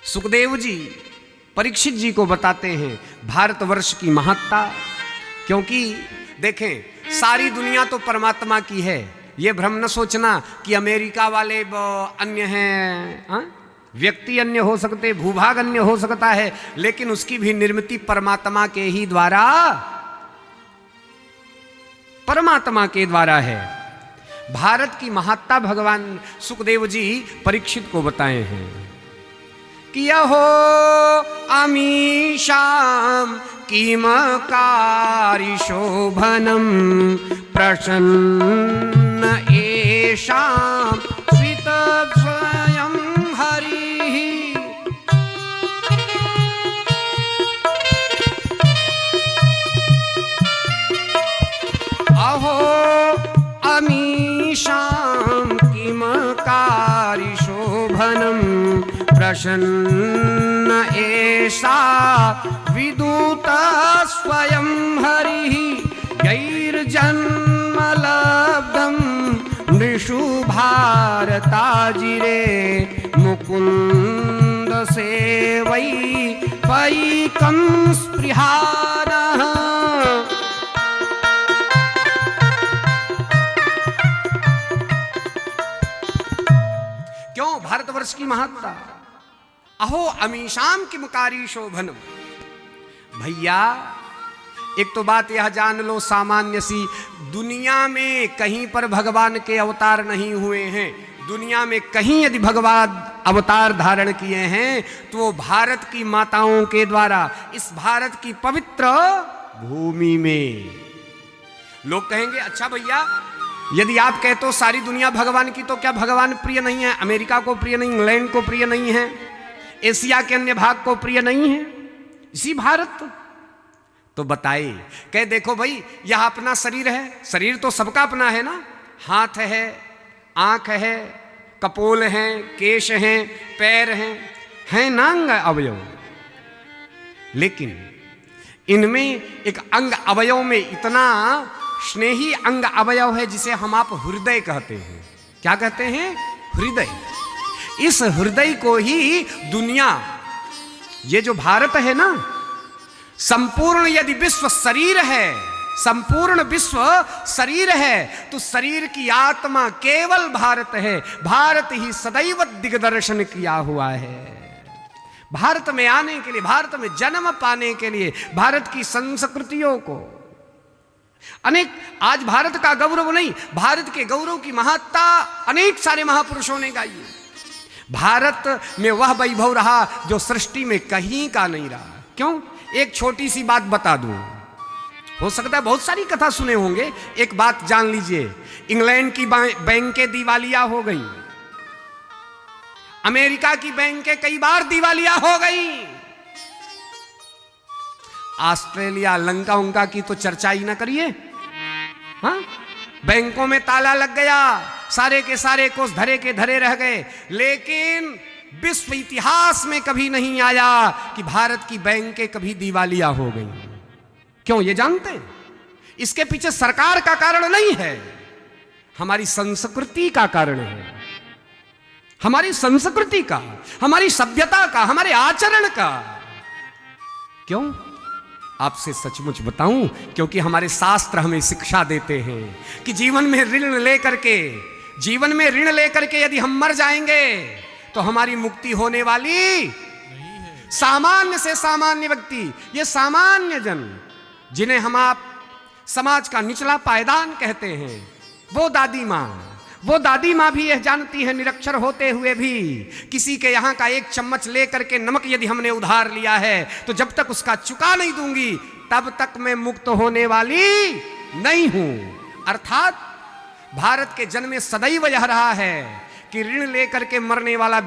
सुखदेव जी परीक्षित जी को बताते हैं भारतवर्ष की महत्ता। क्योंकि देखें, सारी दुनिया तो परमात्मा की है, ये भ्रम न सोचना कि अमेरिका वाले अन्य हैं। व्यक्ति अन्य हो सकते, भूभाग अन्य हो सकता है, लेकिन उसकी भी निर्मिति परमात्मा के ही द्वारा, परमात्मा के द्वारा है। भारत की महत्ता भगवान सुखदेव जी परीक्षित को बताए हैं कि यहो अमीशाम किमकारी शोभनम प्रसन्न एषाम स्वित स्वयं हरि। अहो अमीशाम किमकारी शोभनम प्रसन्न एषा विदूत स्वयं हरिः गैर्जन्म लब्धं नृषु भारताजिरे मुकुन्द सेवै पैकं स्पृहानः। क्यों भारतवर्ष की महत्ता? अहो अमीशाम किमकारी शोभनम। भैया एक तो बात यह जान लो सामान्य सी, दुनिया में कहीं पर भगवान के अवतार नहीं हुए हैं। दुनिया में कहीं यदि भगवान अवतार धारण किए हैं तो वो भारत की माताओं के द्वारा, इस भारत की पवित्र भूमि में। लोग कहेंगे अच्छा भैया यदि आप कहते हो सारी दुनिया भगवान की, तो क्या भगवान प्रिय नहीं है? अमेरिका को प्रिय नहीं, इंग्लैंड को प्रिय नहीं है, एशिया के अन्य भाग को प्रिय नहीं है, इसी भारत? तो बताए, कह देखो भाई यह अपना शरीर है, शरीर तो सबका अपना है ना। हाथ है, आंख है, कपोल हैं, केश हैं, पैर हैं ना अंग अवयव। लेकिन इनमें एक अंग अवयव में इतना स्नेही अंग अवयव है जिसे हम आप हृदय कहते हैं। क्या कहते हैं? हृदय। इस हृदय को ही दुनिया, ये जो भारत है ना, संपूर्ण यदि विश्व शरीर है, संपूर्ण विश्व शरीर है, तो शरीर की आत्मा केवल भारत है। भारत ही सदैव दिग्दर्शन किया हुआ है। भारत में आने के लिए, भारत में जन्म पाने के लिए, भारत की संस्कृतियों को अनेक, आज भारत का गौरव नहीं, भारत के गौरव की महत्ता अनेक सारे महापुरुषों ने गाई है। भारत में वह वैभव रहा जो सृष्टि में कहीं का नहीं रहा। क्यों? एक छोटी सी बात बता दूं, हो सकता है बहुत सारी कथा सुने होंगे, एक बात जान लीजिए। इंग्लैंड की बैंकें दिवालिया हो गई, अमेरिका की बैंकें कई बार दिवालिया हो गई, ऑस्ट्रेलिया, लंका उंका की तो चर्चा ही ना करिए। हाँ, बैंकों में ताला लग गया, सारे के सारे कोष धरे के धरे रह गए। लेकिन विश्व इतिहास में कभी नहीं आया कि भारत की बैंकें कभी दिवालिया हो गई। क्यों? ये जानते हैं इसके पीछे सरकार का कारण नहीं है, हमारी संस्कृति का कारण है। हमारी संस्कृति का, हमारी सभ्यता का, हमारे आचरण का। क्यों? आपसे सचमुच बताऊं, क्योंकि हमारे शास्त्र हमें शिक्षा देते हैं कि जीवन में ऋण लेकर के, जीवन में ऋण लेकर के यदि हम मर जाएंगे तो हमारी मुक्ति होने वाली नहीं है। सामान्य से सामान्य व्यक्ति, ये सामान्य जन जिन्हें हम आप समाज का निचला पायदान कहते हैं, वो दादी माँ भी यह जानती है, निरक्षर होते हुए भी, किसी के यहाँ का एक चम्मच लेकर के नमक यदि हमने उधार लिया है तो जब तक उसका चुका नहीं दूंगी तब तक मैं मुक्त होने वाली नहीं हूं। अर्थात भारत के जन में सदैव यह रहा है कि ऋण लेकर के मरने वाला